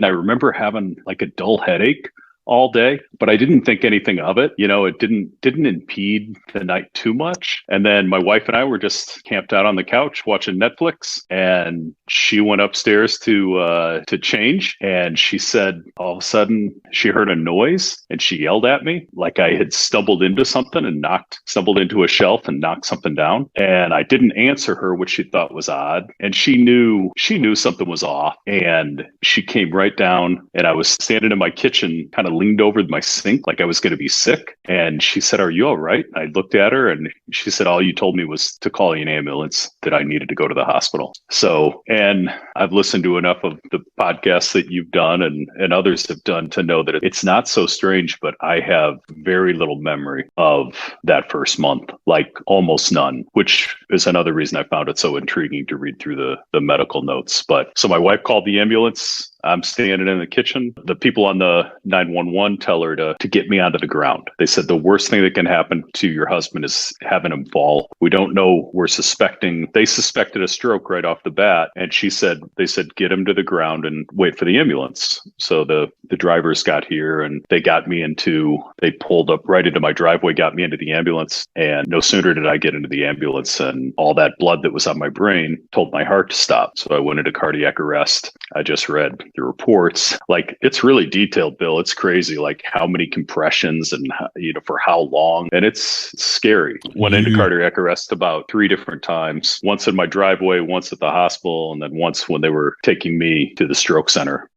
And I remember having like a dull headache all day, but I didn't think anything of it. It didn't impede the night too much. And then my wife and I were just camped out on the couch watching Netflix, and she went upstairs to change, and she said all of a sudden she heard a noise and she yelled at me like I had stumbled into something and stumbled into a shelf and knocked something down. And I didn't answer her, which she thought was odd. And she knew something was off, and she came right down, and I was standing in my kitchen kind of leaned over my sink like I was going to be sick. And she said, "Are you all right?" I looked at her and she said, "All you told me was to call an ambulance, that I needed to go to the hospital." So, and I've listened to enough of the podcasts that you've done and others have done to know that it's not so strange, but I have very little memory of that first month, like almost none, which is another reason I found it so intriguing to read through the medical notes. But so my wife called the ambulance. I'm standing in the kitchen. The people on the 911 tell her to get me onto the ground. They said the worst thing that can happen to your husband is having him fall. We don't know. They suspected a stroke right off the bat. And they said, get him to the ground and wait for the ambulance. So the drivers got here and they pulled up right into my driveway, got me into the ambulance. And no sooner did I get into the ambulance and all that blood that was on my brain told my heart to stop. So I went into cardiac arrest. I just read the reports. Like, it's really detailed, Bill. It's crazy, like how many compressions and for how long. And it's scary. Went into cardiac arrest about 3 different times. Once in my driveway, once at the hospital, and then once when they were taking me to the stroke center.